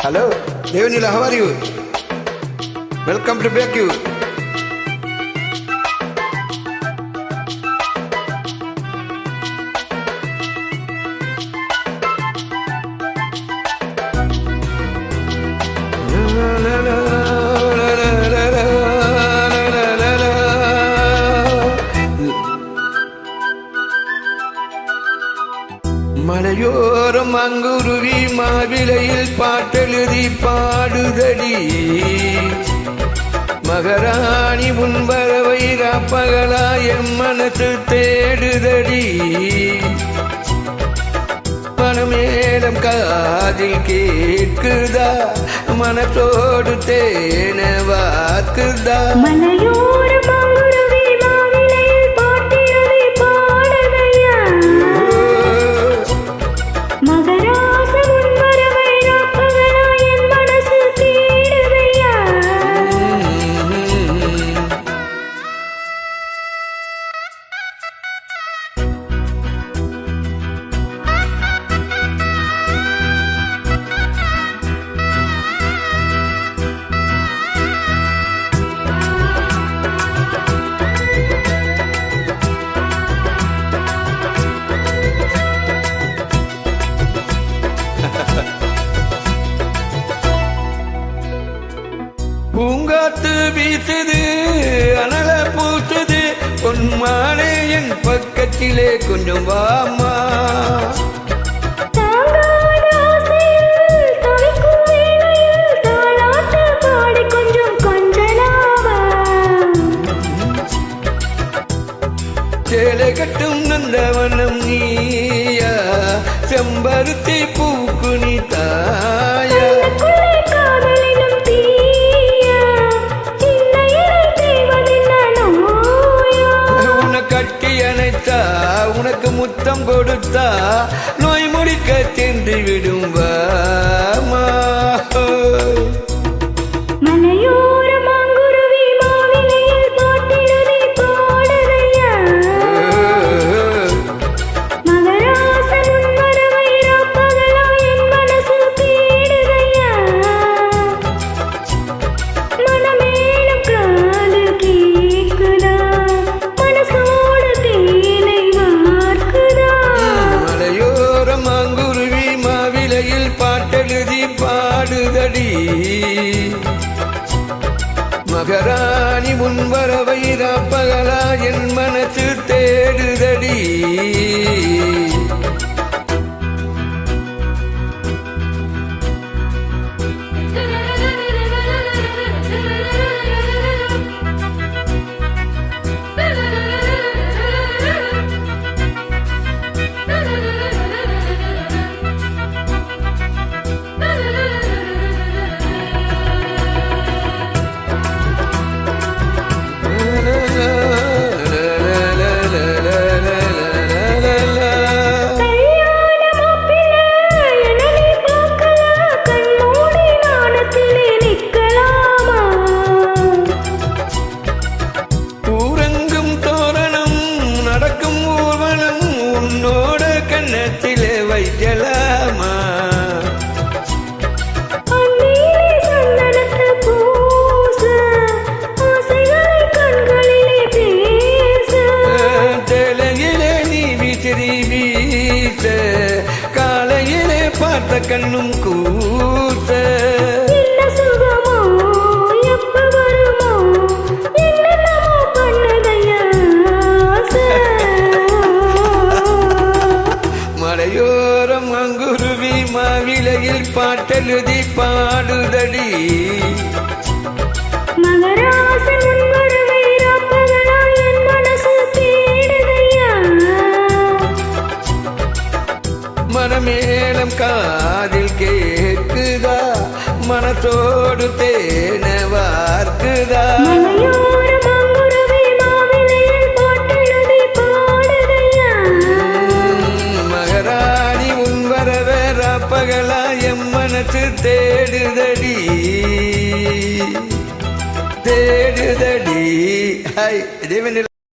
Hello, Devanila, how are you? Welcome to Back You. மலையோரம் அங்குருவி மாவிலையில் பாட்டெழுதி பாடுதடி மகராணி முன்பறவை ராப்பகலா M மனசு தேடுதடி மனமேலம் காதில் கேட்குதா மனத்தோடு தேன வாக்குதா மலையோரம் அங்குருவி மாவிலையில் பாட்டெழுதி பாடுதையா மகராச முன்பறவை ராப்பகலா என் மனசு தேடுதையா பூங்காத்து வீசுது அனல பூசுது பொன்மானே என் பக்கத்திலே கொஞ்சம் வாமா தாங்காத ஆசையில் தவிக்கும் வேளையில் தாலாட்டு பாடி கொஞ்சம் கொஞ்சலாமா சேலை கட்டும் நந்தவனம் நீயா செம்பருத்தி பூக்கு நீ தாயா கண்ணுக்குள்ளே காதலினும் தீயா சின்ன இலை தேவதென்ன நோயா உன்னை கட்டி அணைத்தா உனக்கு முத்தம் கொடுத்தா நோய் முடிக்க சென்று விடும் வாமா மலையோரம் அங்குருவி மாவிலையில் பாட்டெழுதி பாடுதையா மகராச முன்பறவை ராப்பகலா என் மனசு தேடுதையா மனமேலும் காதில் கேட்குதா மனசோடு தேனை வார்க்குதா மலையோரம் அங்குருவி மாவிலையில் பாட்டெழுதி பாடுதடி மகராணி முன்வரவை ராப்பகலா என் மனசு தேடுதடி கல்யாண மாப்பிள்ளை என நீ பார்க்கலாம் கண்மூடி நாணத்திலே நிற்கலாமா ஊரங்கும் தோரணம் நடக்கும் ஊர்வலம் உன்னோட கண்ணத்திலே வைக்கலாமா அந்நீலே சந்தனத்து பூச ஆசைகளை கண்களிலே பேச தலையிலே நீ விசிறி வீச காலையிலே பார்த்த கண்ணும் கூச என்ன சுகமோ எப்ப வருமோ என்னென்னமோ பண்ணதையா ஆசை. மலையோரம் அங்குருவி மாவிலையில் பாட்டெழுதி பாடுதடி மகராசன் முன்வரவை ராப்பகலா என் மனசு தேடுதையா மனமேலம் காதில் கேட்குதா மனத்தோடு தேன வார்க்குதா மலையோரம் அங்குருவி மாவிலையில் பாட்டெழுதி பாடுதையா மகராணி உன்வரவ ராப்பகலா எம் மனசு தேடுதடி தேடுதடி ஹாய் தேவனில்